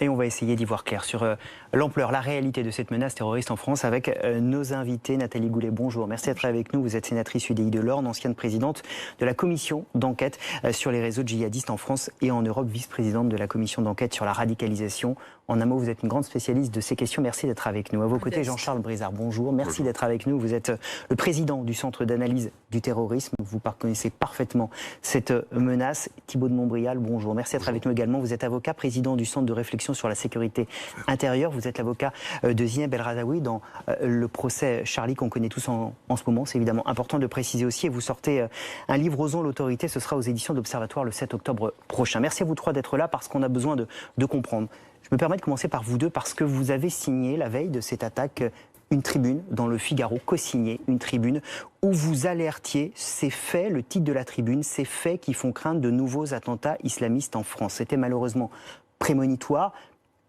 Et on va essayer d'y voir clair sur l'ampleur, la réalité de cette menace terroriste en France avec nos invités. Nathalie Goulet, bonjour. Merci d'être avec nous. Vous êtes sénatrice UDI de l'Orne, ancienne présidente de la commission d'enquête sur les réseaux djihadistes en France et en Europe, vice-présidente de la commission d'enquête sur la radicalisation. En un mot, vous êtes une grande spécialiste de ces questions. Merci d'être avec nous. À vos côtés, Jean-Charles Brizard, bonjour. Merci d'être avec nous. Vous êtes le président du Centre d'analyse du terrorisme. Vous connaissez parfaitement cette menace. Thibault de Montbrial, bonjour. Merci d'être avec nous également. Vous êtes avocat, président du Centre de réflexion sur la sécurité intérieure. Vous êtes l'avocat de Zineb El Razaoui dans le procès Charlie qu'on connaît tous en ce moment. C'est évidemment important de le préciser aussi. Et vous sortez un livre, Osons l'autorité. Ce sera aux éditions d'Observatoire le 7 octobre prochain. Merci à vous trois d'être là parce qu'on a besoin de comprendre. Je me permets de commencer par vous deux parce que vous avez signé la veille de cette attaque une tribune dans le Figaro, co-signée, une tribune où vous alertiez ces faits, le titre de la tribune, ces faits qui font craindre de nouveaux attentats islamistes en France. C'était malheureusement prémonitoire.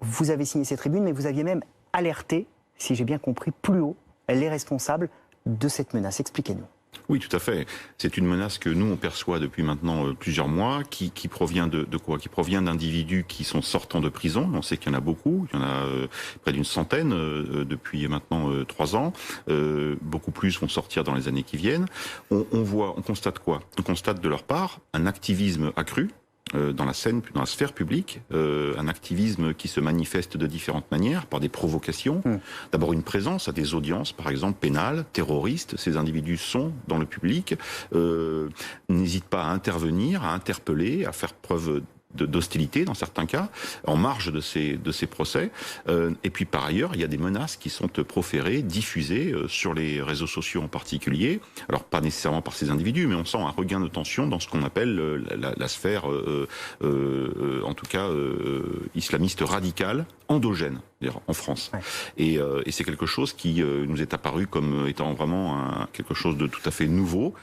Vous avez signé ces tribunes, mais vous aviez même alerté, si j'ai bien compris, plus haut les responsables de cette menace. Expliquez-nous. Oui, tout à fait. C'est une menace que nous, on perçoit depuis maintenant plusieurs mois, qui provient de quoi? Qui provient d'individus qui sont sortants de prison. On sait qu'il y en a beaucoup. Il y en a près d'une centaine depuis maintenant 3 ans. Beaucoup plus vont sortir dans les années qui viennent. On constate quoi? On constate de leur part un activisme accru dans la sphère publique, un activisme qui se manifeste de différentes manières, par des provocations. D'abord une présence à des audiences, par exemple pénales, terroristes. Ces individus sont dans le public, n'hésitent pas à intervenir, à interpeller, à faire preuve d'hostilité dans certains cas, en marge de ces procès. Et puis par ailleurs, il y a des menaces qui sont proférées, diffusées sur les réseaux sociaux en particulier. Alors pas nécessairement par ces individus, mais on sent un regain de tension dans ce qu'on appelle la sphère, en tout cas islamiste radicale, endogène en France. Ouais. Et c'est quelque chose qui nous est apparu comme étant vraiment quelque chose de tout à fait nouveau,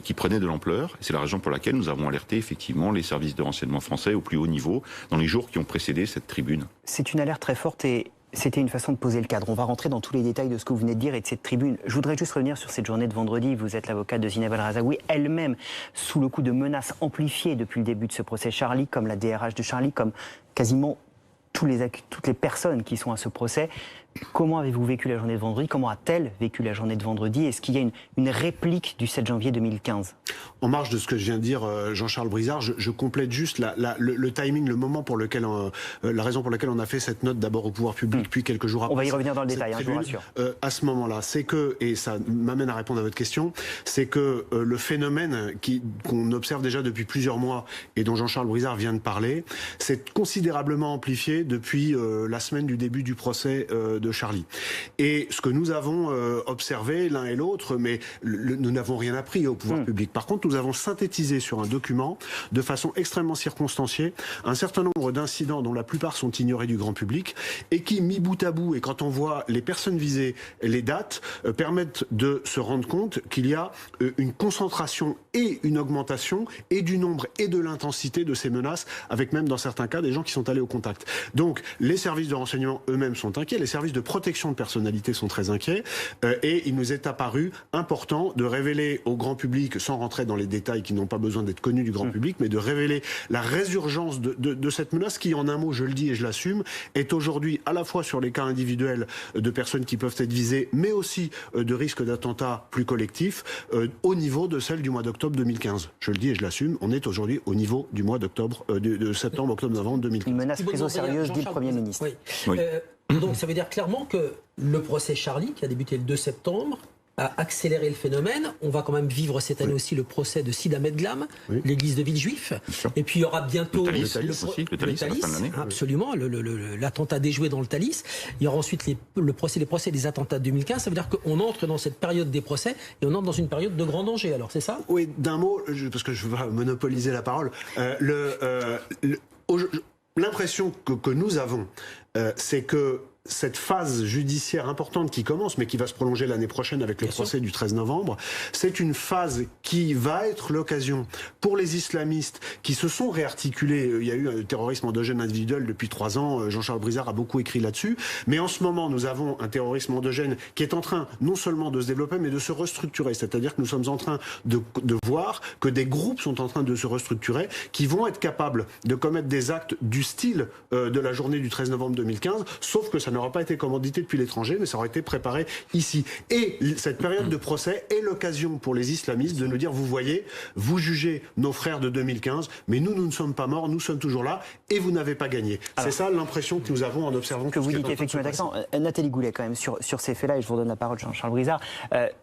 qui prenait de l'ampleur. C'est la raison pour laquelle nous avons alerté effectivement les services de renseignement français au plus haut niveau dans les jours qui ont précédé cette tribune. C'est une alerte très forte et c'était une façon de poser le cadre. On va rentrer dans tous les détails de ce que vous venez de dire et de cette tribune. Je voudrais juste revenir sur cette journée de vendredi. Vous êtes l'avocate de Zineb El Razaoui, elle-même sous le coup de menaces amplifiées depuis le début de ce procès Charlie, comme la DRH de Charlie, comme quasiment toutes les personnes qui sont à ce procès. Comment avez-vous vécu la journée de vendredi? Comment a-t-elle vécu la journée de vendredi? Est-ce qu'il y a une réplique du 7 janvier 2015? En marge de ce que je viens de dire, Jean-Charles Brizard, je complète juste le timing, le moment pour lequel la raison pour laquelle on a fait cette note d'abord au pouvoir public, puis quelques jours après. On va y revenir dans le détail, je vous rassure. À ce moment-là, c'est que, et ça m'amène à répondre à votre question, c'est que le phénomène qu'on observe déjà depuis plusieurs mois et dont Jean-Charles Brizard vient de parler, s'est considérablement amplifié depuis la semaine du début du procès de Charlie. Et ce que nous avons observé l'un et l'autre, mais nous n'avons rien appris au pouvoir public. Par contre, nous avons synthétisé sur un document, de façon extrêmement circonstanciée, un certain nombre d'incidents dont la plupart sont ignorés du grand public et qui, mis bout à bout, et quand on voit les personnes visées, les dates, permettent de se rendre compte qu'il y a une concentration et une augmentation et du nombre et de l'intensité de ces menaces, avec même dans certains cas des gens qui sont allés au contact. Donc, les services de renseignement eux-mêmes sont inquiets, les services de protection de personnalité sont très inquiets, et il nous est apparu important de révéler au grand public, sans rentrer dans les détails qui n'ont pas besoin d'être connus du grand public, mais de révéler la résurgence de cette menace qui, en un mot, je le dis et je l'assume, est aujourd'hui à la fois sur les cas individuels de personnes qui peuvent être visées, mais aussi de risques d'attentats plus collectifs, au niveau de celle du mois d'octobre 2015. Je le dis et je l'assume, on est aujourd'hui au niveau du mois d'octobre, de septembre, octobre, novembre 2015. Une menace prise au sérieux, dit le Premier ministre. Oui. Donc ça veut dire clairement que le procès Charlie, qui a débuté le 2 septembre, a accéléré le phénomène. On va quand même vivre cette année aussi le procès de Sid Ahmed Glam, l'église de Villejuif. Et puis il y aura bientôt le Thalys, à la fin de l'année. Absolument, l'attentat déjoué dans le Thalys. Il y aura ensuite les procès des attentats de 2015. Ça veut dire qu'on entre dans cette période des procès et on entre dans une période de grand danger. Alors c'est ça? Oui, d'un mot, parce que je ne veux pas monopoliser la parole. L'impression que nous avons, c'est que cette phase judiciaire importante qui commence, mais qui va se prolonger l'année prochaine avec le procès du 13 novembre, c'est une phase qui va être l'occasion pour les islamistes qui se sont réarticulés. Il y a eu un terrorisme endogène individuel depuis 3 ans. Jean-Charles Brizard a beaucoup écrit là-dessus. Mais en ce moment, nous avons un terrorisme endogène qui est en train non seulement de se développer, mais de se restructurer. C'est-à-dire que nous sommes en train de voir que des groupes sont en train de se restructurer, qui vont être capables de commettre des actes du style de la journée du 13 novembre 2015, sauf que ça n'aura pas été commandité depuis l'étranger, mais ça aurait été préparé ici. Et cette période de procès est l'occasion pour les islamistes de nous dire, vous voyez, vous jugez nos frères de 2015, mais nous ne sommes pas morts, nous sommes toujours là, et vous n'avez pas gagné. C'est ça l'impression que nous avons en observant que vous dites effectivement intéressant. Nathalie Goulet, quand même, sur ces faits-là, et je vous redonne la parole, Jean-Charles Brizard,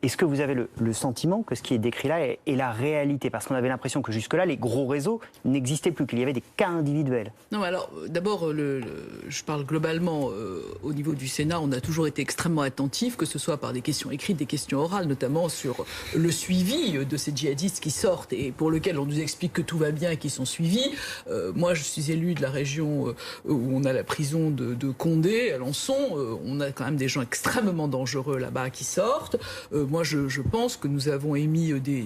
est-ce que vous avez le sentiment que ce qui est décrit là est la réalité? Parce qu'on avait l'impression que jusque-là, les gros réseaux n'existaient plus, qu'il y avait des cas individuels. Non, alors, d'abord, je parle globalement au niveau du Sénat, on a toujours été extrêmement attentifs, que ce soit par des questions écrites, des questions orales, notamment sur le suivi de ces djihadistes qui sortent et pour lesquels on nous explique que tout va bien et qui sont suivis. Moi, je suis élu de la région où on a la prison de Condé, à Alençon. On a quand même des gens extrêmement dangereux là-bas qui sortent. Moi, je pense que nous avons émis des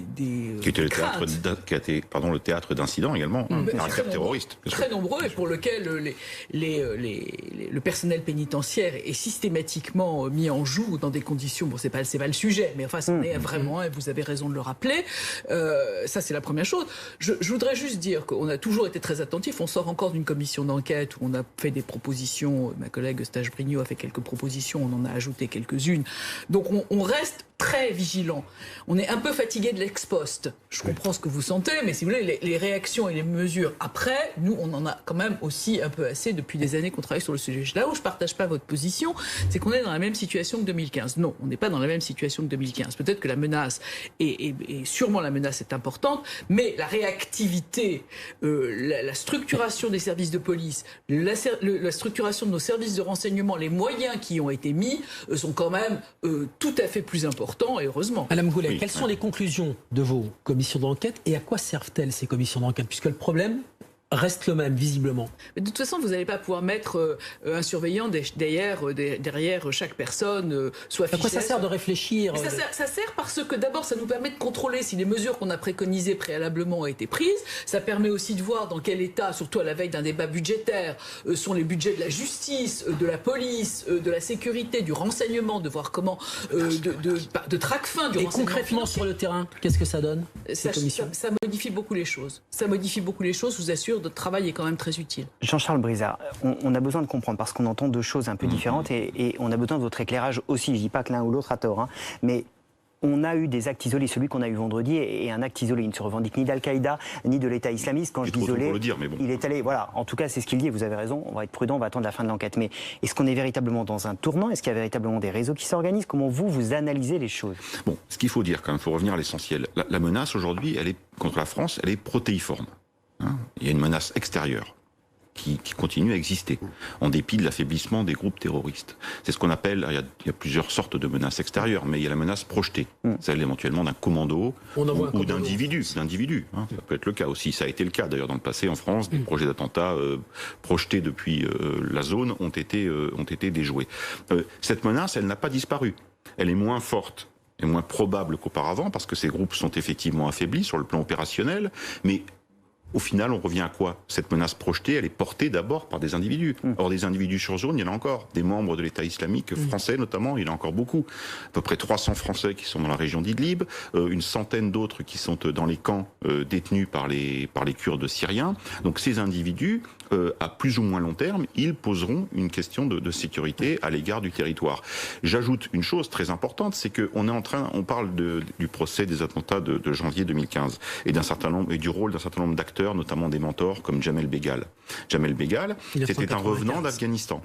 qui était le théâtre d'incidents également, caractère terroriste. Très nombreux, et pour lequel le personnel pénitentiaire est systématiquement mis en joue dans des conditions, bon, c'est pas le sujet, mais enfin, c'en est vraiment, et vous avez raison de le rappeler. Ça, c'est la première chose. Je voudrais juste dire qu'on a toujours été très attentifs. On sort encore d'une commission d'enquête où on a fait des propositions. Ma collègue Eustache-Brinio a fait quelques propositions, on en a ajouté quelques-unes. Donc, on reste très vigilant. On est un peu fatigué de l'ex-post. Je comprends ce que vous sentez, mais si vous voulez, les réactions et les mesures après, nous, on en a quand même aussi un peu assez depuis des années qu'on travaille sur le sujet. Là où je ne partage pas votre position, c'est qu'on est dans la même situation que 2015. Non, on n'est pas dans la même situation que 2015. Peut-être que la menace, et sûrement la menace est importante, mais la réactivité, la structuration des services de police, la structuration de nos services de renseignement, les moyens qui ont été mis sont quand même tout à fait plus importants. Et heureusement. Madame Goulet, quelles sont les conclusions de vos commissions d'enquête et à quoi servent-elles ces commissions d'enquête? Puisque le problème reste le même, visiblement. Mais de toute façon, vous n'allez pas pouvoir mettre un surveillant derrière chaque personne, soit fiché. À quoi ça sert de réfléchir? Ça sert parce que d'abord, ça nous permet de contrôler si les mesures qu'on a préconisées préalablement ont été prises. Ça permet aussi de voir dans quel état, surtout à la veille d'un débat budgétaire, sont les budgets de la justice, de la police, de la sécurité, du renseignement, de voir comment, de traque-fin, du renseignement. Et concrètement, sur le terrain, qu'est-ce que ça donne, ces commissions? Ça modifie beaucoup les choses. Ça modifie beaucoup les choses, je vous assure. Notre travail est quand même très utile. Jean-Charles Brizard, on a besoin de comprendre parce qu'on entend deux choses un peu différentes et on a besoin de votre éclairage aussi. Je ne dis pas que l'un ou l'autre a tort, mais on a eu des actes isolés. Celui qu'on a eu vendredi est un acte isolé. Il ne se revendique ni d'Al-Qaïda, ni de l'État islamiste. Quand je dis isolé, il est allé... Voilà, en tout cas, c'est ce qu'il dit. Vous avez raison, on va être prudent, on va attendre la fin de l'enquête. Mais est-ce qu'on est véritablement dans un tournant? Est-ce qu'il y a véritablement des réseaux qui s'organisent? Comment vous analysez les choses? Bon, ce qu'il faut dire quand même, il faut revenir à l'essentiel. La menace aujourd'hui, elle est contre la France, elle est protéiforme. Il y a une menace extérieure qui continue à exister, en dépit de l'affaiblissement des groupes terroristes. C'est ce qu'on appelle, il y a plusieurs sortes de menaces extérieures, mais il y a la menace projetée, celle éventuellement d'un commando ou d'individus. Ça peut être le cas aussi, ça a été le cas d'ailleurs dans le passé en France, des projets d'attentats projetés depuis la zone ont été déjoués. Cette menace, elle n'a pas disparu, elle est moins forte et moins probable qu'auparavant, parce que ces groupes sont effectivement affaiblis sur le plan opérationnel, mais au final, on revient à quoi? Cette menace projetée, elle est portée d'abord par des individus. Or, des individus sur zone, il y en a encore. Des membres de l'État islamique français, notamment, il y en a encore beaucoup. À peu près 300 Français qui sont dans la région d'Idlib, une centaine d'autres qui sont dans les camps détenus par les Kurdes syriens. Donc, ces individus, à plus ou moins long terme, ils poseront une question de sécurité à l'égard du territoire. J'ajoute une chose très importante, c'est qu'on parle du procès des attentats de janvier 2015 et du rôle d'un certain nombre d'acteurs, notamment des mentors comme Jamel Begal. Jamel Begal, c'était un revenant d'Afghanistan.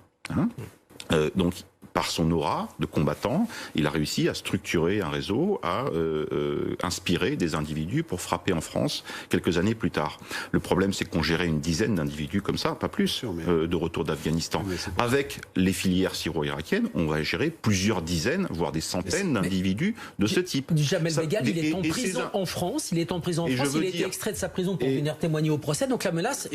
Donc, par son aura de combattant, il a réussi à structurer un réseau, à inspirer des individus pour frapper en France quelques années plus tard. Le problème, c'est qu'on gérait une dizaine d'individus comme ça, pas plus, de retour d'Afghanistan. Avec les filières syro-irakiennes, on va gérer plusieurs dizaines, voire des centaines d'individus de ce type. Jamel Begal, il est en prison en France. Il est en prison en France. Il a été extrait de sa prison pour venir témoigner au procès. Donc la menace,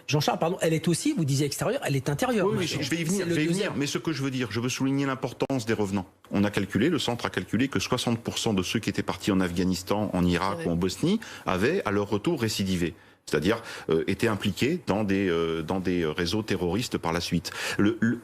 Jean-Charles, pardon, elle est aussi, vous disiez extérieure, elle est intérieure. Oui, je vais y venir. Mais ce que je veux dire, je veux souligner l'importance des revenants. On a calculé, le centre a calculé que 60% de ceux qui étaient partis en Afghanistan, en Irak ou en Bosnie avaient à leur retour récidivé. C'est-à-dire étaient impliqués dans des réseaux terroristes par la suite.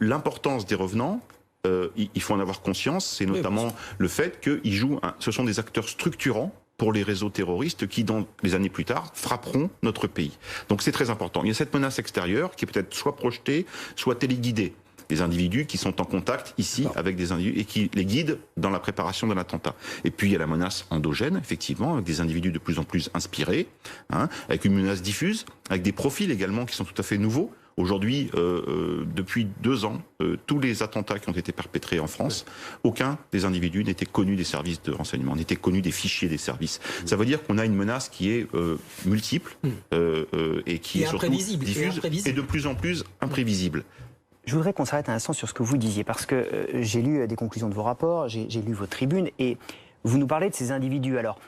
L'importance des revenants, il faut en avoir conscience, c'est notamment le fait qu'ils jouent, ce sont des acteurs structurants pour les réseaux terroristes qui, dans les années plus tard, frapperont notre pays. Donc c'est très important. Il y a cette menace extérieure qui est peut-être soit projetée, soit téléguidée. Des individus qui sont en contact ici avec des individus et qui les guident dans la préparation de l'attentat. Et puis il y a la menace endogène, effectivement, avec des individus de plus en plus inspirés, avec une menace diffuse, avec des profils également qui sont tout à fait nouveaux. Aujourd'hui, depuis 2 ans, tous les attentats qui ont été perpétrés en France, aucun des individus n'était connu des services de renseignement, n'était connu des fichiers des services. Ça veut dire qu'on a une menace qui est multiple et qui est surtout diffuse et de plus en plus imprévisible. Je voudrais qu'on s'arrête un instant sur ce que vous disiez, parce que j'ai lu des conclusions de vos rapports, j'ai lu vos tribunes, et vous nous parlez de ces individus, alors,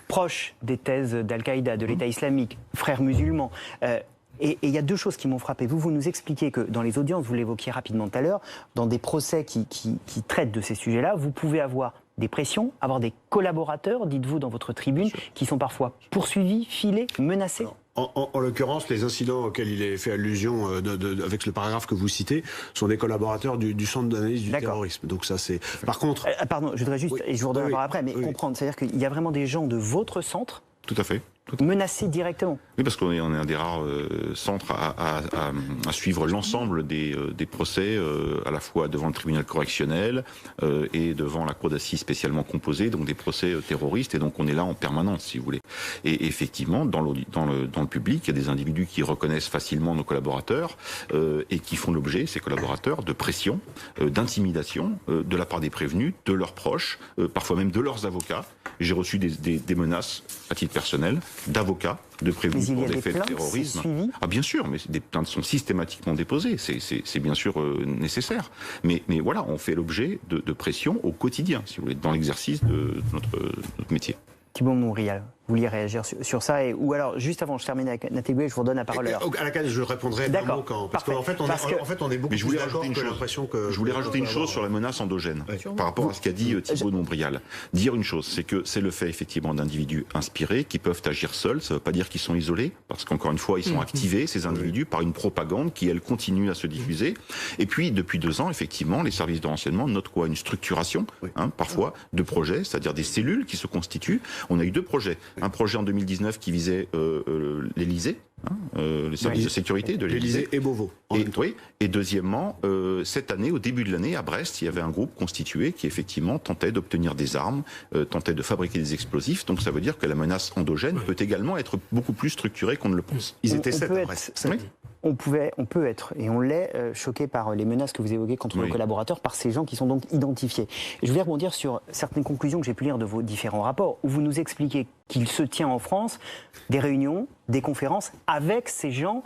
proches des thèses d'Al-Qaïda, de l'État islamique, frères musulmans. Et il y a 2 choses qui m'ont frappé. Vous nous expliquez que dans les audiences, vous l'évoquiez rapidement tout à l'heure, dans des procès qui traitent de ces sujets-là, vous pouvez avoir des pressions, avoir des collaborateurs, dites-vous dans votre tribune, qui sont parfois poursuivis, filés, menacés. Alors, en l'occurrence, les incidents auxquels il est fait allusion avec le paragraphe que vous citez sont des collaborateurs du Centre d'analyse du terrorisme. Donc ça, c'est... Par contre... pardon, je voudrais juste, et je vous redonne après, mais comprendre, c'est-à-dire qu'il y a vraiment des gens de votre centre Tout à fait. menacés directement. Oui, parce qu'on est un des rares centres à suivre l'ensemble des procès, à la fois devant le tribunal correctionnel et devant la cour d'assises spécialement composée, donc des procès terroristes, et donc on est là en permanence, si vous voulez. Et effectivement, dans le public, il y a des individus qui reconnaissent facilement nos collaborateurs et qui font l'objet, ces collaborateurs, de pression, d'intimidation de la part des prévenus, de leurs proches, parfois même de leurs avocats. J'ai reçu des menaces, à titre personnel, d'avocats, de prévenus pour des faits de terrorisme. Ah bien sûr, mais des plaintes sont systématiquement déposées, c'est bien sûr nécessaire. Mais voilà, on fait l'objet de pression au quotidien, si vous voulez, dans l'exercice de notre métier. Thibault Monbrial, vous vouliez réagir sur ça ou alors, juste avant, je termine avec Nathalie Goulet, je vous redonne la parole. À laquelle je répondrai d'un mot parce qu'en fait, on est beaucoup plus d'accord que l'impression que... Je voulais rajouter une chose sur la menace endogène, par rapport à ce qu'a dit Thibault Monbrial. Dire une chose, c'est que c'est le fait effectivement d'individus inspirés qui peuvent agir seuls, ça ne veut pas dire qu'ils sont isolés, parce qu'encore une fois, ils sont activés, ces individus, par une propagande qui, elle, continue à se diffuser. Et puis, depuis 2 ans, effectivement, les services de renseignement notent quoi ? Une structuration, parfois, de projets, c'est-à-dire des cellules qui se constituent. On a eu 2 projets. Un projet en 2019 qui visait l'Élysée, les services de sécurité de l'Élysée et Beauvau. Et deuxièmement, cette année, au début de l'année, à Brest, il y avait un groupe constitué qui effectivement tentait d'obtenir des armes, tentait de fabriquer des explosifs. Donc ça veut dire que la menace endogène peut également être beaucoup plus structurée qu'on ne le pense. Ils étaient 7 à Brest. On peut être, et on l'est, choqué par les menaces que vous évoquez contre nos collaborateurs, par ces gens qui sont donc identifiés. Et je voulais rebondir sur certaines conclusions que j'ai pu lire de vos différents rapports, où vous nous expliquez qu'il se tient en France des réunions, des conférences avec ces gens,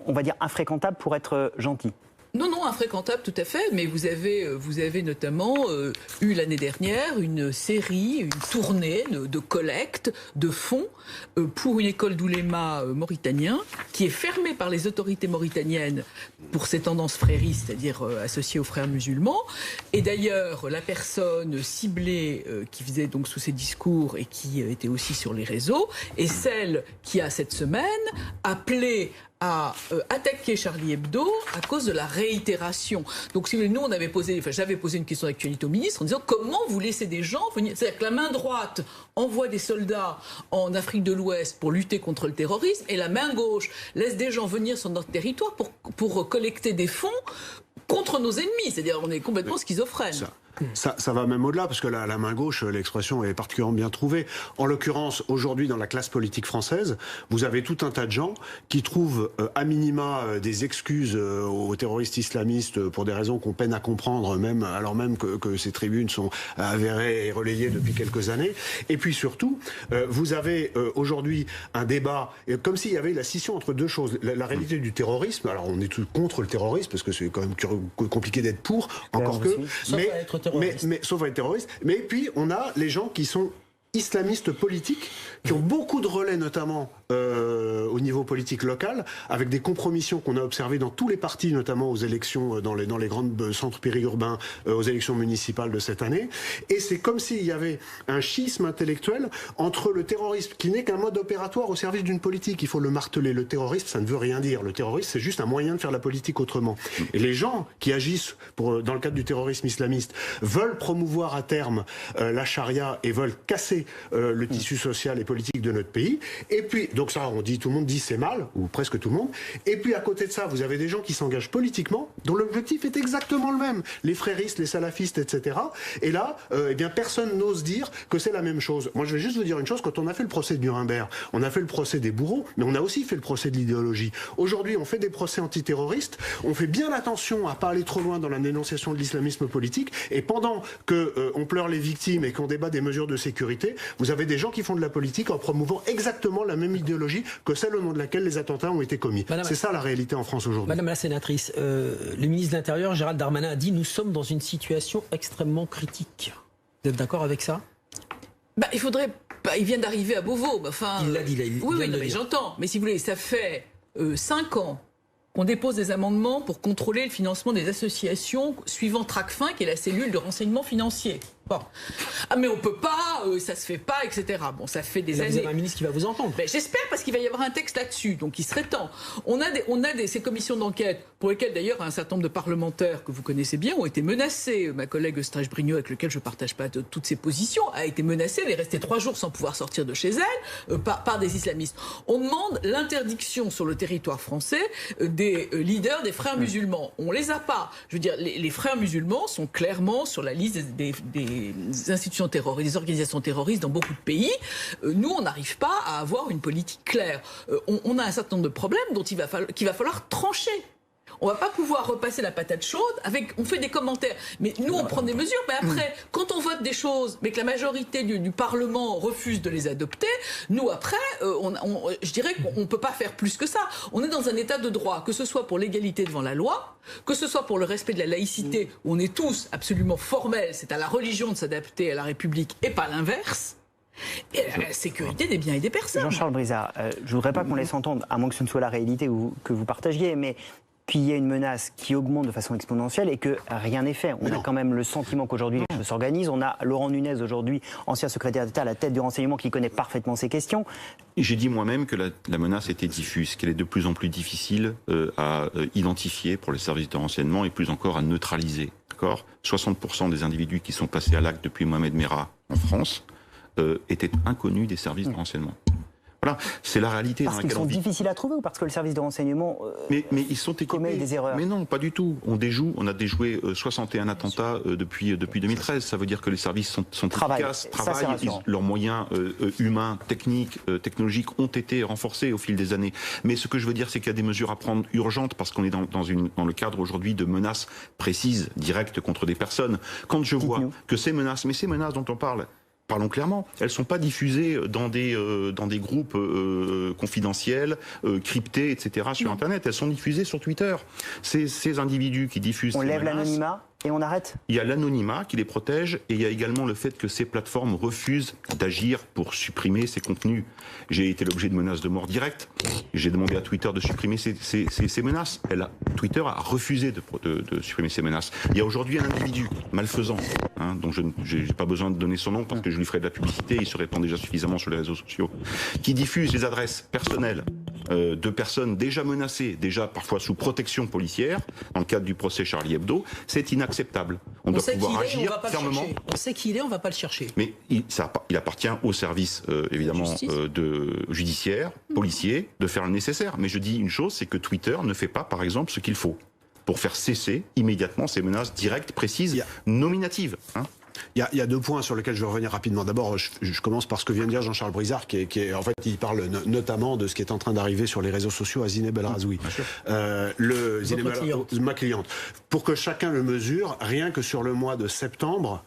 on va dire infréquentables pour être gentils. Non, infréquentable, tout à fait. Mais vous avez notamment eu l'année dernière une série, une tournée de collecte de fonds pour une école d'ouléma mauritanien qui est fermée par les autorités mauritaniennes pour ses tendances fréristes, c'est-à-dire associées aux frères musulmans. Et d'ailleurs, la personne ciblée qui faisait donc sous ses discours et qui était aussi sur les réseaux est celle qui a cette semaine appelé à attaquer Charlie Hebdo à cause de la réitération. Donc, si nous, j'avais posé une question d'actualité au ministre en disant comment vous laissez des gens venir. C'est-à-dire que la main droite envoie des soldats en Afrique de l'Ouest pour lutter contre le terrorisme et la main gauche laisse des gens venir sur notre territoire pour collecter des fonds contre nos ennemis. C'est-à-dire on est complètement schizophrène. Ça va même au-delà, parce que la main gauche, l'expression est particulièrement bien trouvée. En l'occurrence, aujourd'hui, dans la classe politique française, vous avez tout un tas de gens qui trouvent à minima des excuses aux terroristes islamistes pour des raisons qu'on peine à comprendre, alors même que ces tribunes sont avérées et relayées depuis quelques années. Et puis surtout, vous avez aujourd'hui un débat, comme s'il y avait la scission entre deux choses. La réalité du terrorisme, alors on est tout contre le terrorisme, parce que c'est quand même compliqué d'être pour, encore que... Sauf à être terroriste. Mais puis, on a les gens qui sont islamistes politiques, qui ont beaucoup de relais, notamment au niveau politique local, avec des compromissions qu'on a observées dans tous les partis, notamment aux élections dans les grands centres périurbains, aux élections municipales de cette année. Et c'est comme s'il y avait un schisme intellectuel entre le terrorisme, qui n'est qu'un mode opératoire au service d'une politique. Il faut le marteler. Le terrorisme, ça ne veut rien dire. Le terrorisme, c'est juste un moyen de faire la politique autrement. Et les gens qui agissent dans le cadre du terrorisme islamiste veulent promouvoir à terme la charia et veulent casser le tissu social et politique de notre pays. Et puis, donc ça, tout le monde dit c'est mal, ou presque tout le monde. Et puis à côté de ça, vous avez des gens qui s'engagent politiquement, dont l'objectif est exactement le même. Les fréristes, les salafistes, etc. Et là, eh bien, personne n'ose dire que c'est la même chose. Moi, je vais juste vous dire une chose. Quand on a fait le procès de Nuremberg, on a fait le procès des bourreaux, mais on a aussi fait le procès de l'idéologie. Aujourd'hui, on fait des procès antiterroristes. On fait bien attention à pas aller trop loin dans la dénonciation de l'islamisme politique. Et pendant que on pleure les victimes et qu'on débat des mesures de sécurité, vous avez des gens qui font de la politique en promouvant exactement la même idéologie que celle au nom de laquelle les attentats ont été commis. C'est ça la réalité en France aujourd'hui. Madame la sénatrice, le ministre de l'Intérieur, Gérald Darmanin, a dit « Nous sommes dans une situation extrêmement critique ». Vous êtes d'accord avec ça ? Il vient d'arriver à Beauvau. Il l'a dit. Mais j'entends. Mais si vous voulez, ça fait 5 ans qu'on dépose des amendements pour contrôler le financement des associations suivant Tracfin, qui est la cellule de renseignement financier. Bon. Ah, mais on peut pas, ça se fait pas, etc. Bon, ça fait des années. Vous avez un ministre qui va vous entendre. J'espère, parce qu'il va y avoir un texte là-dessus, donc il serait temps. On a ces commissions d'enquête, pour lesquelles d'ailleurs un certain nombre de parlementaires que vous connaissez bien ont été menacés. Ma collègue Strach-Brignot, avec lequel je partage pas toutes ses positions, a été menacée, elle est restée 3 jours sans pouvoir sortir de chez elle, par des islamistes. On demande l'interdiction sur le territoire français des leaders des frères musulmans. On les a pas. Je veux dire, les frères musulmans sont clairement sur la liste des institutions terroristes, des organisations terroristes dans beaucoup de pays. Nous, on n'arrive pas à avoir une politique claire. On a un certain nombre de problèmes qu'il va falloir trancher. On va pas pouvoir repasser la patate chaude on fait des commentaires. Mais nous, on prend des mesures. Mais après, quand on vote des choses, mais que la majorité du Parlement refuse de les adopter, nous, après, je dirais qu'on peut pas faire plus que ça. On est dans un état de droit, que ce soit pour l'égalité devant la loi, que ce soit pour le respect de la laïcité, où on est tous absolument formels, c'est à la religion de s'adapter à la République et pas l'inverse. Et la sécurité des biens et des personnes. Jean-Charles Brizard, je voudrais pas qu'on laisse entendre, à moins que ce ne soit la réalité que vous partagiez, mais qu'il y ait une menace qui augmente de façon exponentielle et que rien n'est fait. On a quand même le sentiment qu'aujourd'hui les choses s'organisent. On a Laurent Nunez aujourd'hui, ancien secrétaire d'État à la tête du renseignement, qui connaît parfaitement ces questions. J'ai dit moi-même que la menace était diffuse, qu'elle est de plus en plus difficile à identifier pour les services de renseignement et plus encore à neutraliser. 60% des individus qui sont passés à l'acte depuis Mohamed Merah en France étaient inconnus des services de renseignement. Voilà, c'est la réalité. Parce qu'ils sont difficiles à trouver ou parce que le service de renseignement mais ils sont commet des erreurs? Mais non, pas du tout. On a déjoué 61 attentats depuis 2013. Ça veut dire que les services sont efficaces, travaillent, leurs moyens humains, techniques, technologiques ont été renforcés au fil des années. Mais ce que je veux dire, c'est qu'il y a des mesures à prendre urgentes parce qu'on est dans le cadre aujourd'hui de menaces précises, directes contre des personnes. Quand je vois que ces menaces dont on parle, parlons clairement, elles ne sont pas diffusées dans des groupes confidentiels, cryptés, etc. sur Internet. Elles sont diffusées sur Twitter. Ces individus qui diffusent... On lève l'anonymat et on arrête. Il y a l'anonymat qui les protège et il y a également le fait que ces plateformes refusent d'agir pour supprimer ces contenus. J'ai été l'objet de menaces de mort directes. J'ai demandé à Twitter de supprimer ces menaces. Twitter a refusé de supprimer ces menaces. Il y a aujourd'hui un individu malfaisant, dont je n'ai pas besoin de donner son nom parce que je lui ferai de la publicité, il se répand déjà suffisamment sur les réseaux sociaux, qui diffuse les adresses personnelles de personnes déjà menacées, déjà parfois sous protection policière, dans le cadre du procès Charlie Hebdo. C'est inacceptable. On doit pouvoir agir fermement. On sait qui il est, on ne va pas le chercher. Mais il appartient au service, évidemment, judiciaire, policier, de faire le nécessaire. Mais je dis une chose, c'est que Twitter ne fait pas, par exemple, ce qu'il faut. pour faire cesser immédiatement ces menaces directes, précises, nominatives. Il y a 2 points sur lesquels je vais revenir rapidement. D'abord, je commence par ce que vient de dire Jean-Charles Brizard, qui est en fait, il parle notamment de ce qui est en train d'arriver sur les réseaux sociaux à Zineb El Razoui. Ma cliente. Pour que chacun le mesure, rien que sur le mois de septembre,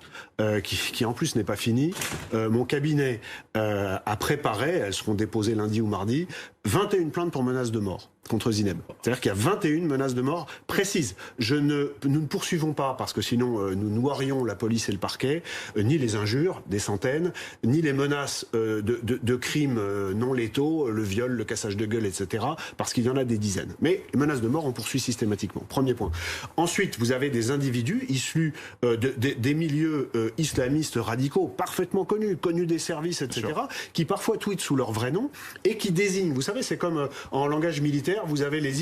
qui en plus n'est pas fini, mon cabinet a préparé, elles seront déposées lundi ou mardi, 21 plaintes pour menaces de mort contre Zineb. C'est-à-dire qu'il y a 21 menaces de mort précises. Nous ne poursuivons pas, parce que sinon nous noirions la police et le parquet, ni les injures, des centaines, ni les menaces de crimes non létaux, le viol, le cassage de gueule, etc., parce qu'il y en a des dizaines. Mais les menaces de mort, on poursuit systématiquement. Premier point. Ensuite, vous avez des individus issus des milieux islamistes radicaux, parfaitement connus des services, etc., qui parfois tweetent sous leur vrai nom et qui désignent, vous savez, c'est comme en langage militaire, vous avez les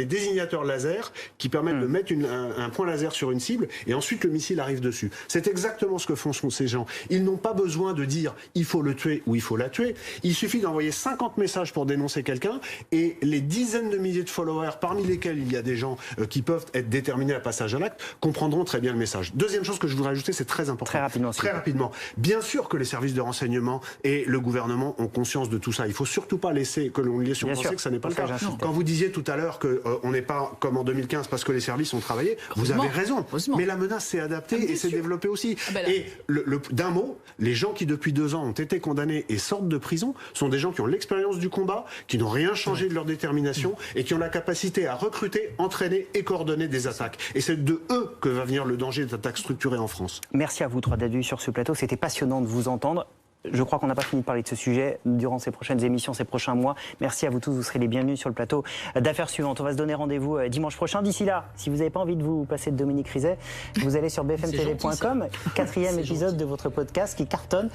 désignateurs laser qui permettent de mettre un point laser sur une cible et ensuite le missile arrive dessus. C'est exactement ce que font ces gens. Ils n'ont pas besoin de dire il faut le tuer ou il faut la tuer. Il suffit d'envoyer 50 messages pour dénoncer quelqu'un et les dizaines de milliers de followers, parmi lesquels il y a des gens qui peuvent être déterminés à passage à l'acte, comprendront très bien le message. Deuxième chose que je voudrais ajouter, c'est très important. Très rapidement. Bien sûr que les services de renseignement et le gouvernement ont conscience de tout ça. Il ne faut surtout pas laisser que l'on laisse penser que ça n'est pas le cas. Quand vous disiez tout à l'heure qu'on n'est pas comme en 2015 parce que les services ont travaillé, vous avez raison. Mais la menace s'est adaptée et s'est développée aussi. Et d'un mot, les gens qui depuis 2 ans ont été condamnés et sortent de prison sont des gens qui ont l'expérience du combat, qui n'ont rien changé de leur détermination et qui ont la capacité à recruter, entraîner et coordonner des attaques. Et c'est de eux que va venir le danger d'attaques structurées en France. Merci à vous 3 d'être venus sur ce plateau. C'était passionnant de vous entendre. Je crois qu'on n'a pas fini de parler de ce sujet durant ces prochaines émissions, ces prochains mois. Merci à vous tous, vous serez les bienvenus sur le plateau d'Affaires suivantes. On va se donner rendez-vous dimanche prochain. D'ici là, si vous n'avez pas envie de vous passer de Dominique Rizet, vous allez sur bfmtv.com, 4e épisode de votre podcast qui cartonne,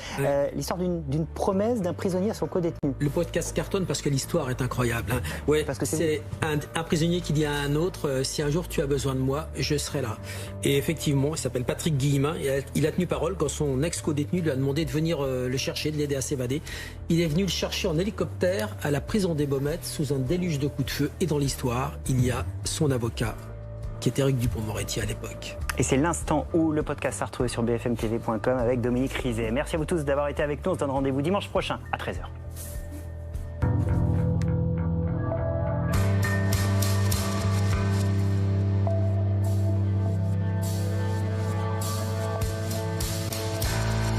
l'histoire d'une promesse d'un prisonnier à son codétenu. Le podcast cartonne parce que l'histoire est incroyable. Hein. Ouais, parce que c'est un prisonnier qui dit à un autre, si un jour tu as besoin de moi, je serai là. Et effectivement, il s'appelle Patrick Guillemin, il a tenu parole quand son ex-codétenu lui a demandé de venir le chercher, de l'aider à s'évader. Il est venu le chercher en hélicoptère à la prison des Baumettes sous un déluge de coups de feu. Et dans l'histoire, il y a son avocat, qui est Éric Dupond-Moretti à l'époque. Et c'est l'instant où le podcast sera retrouvé sur bfmtv.com avec Dominique Rizet. Merci à vous tous d'avoir été avec nous. On se donne rendez-vous dimanche prochain à 13h.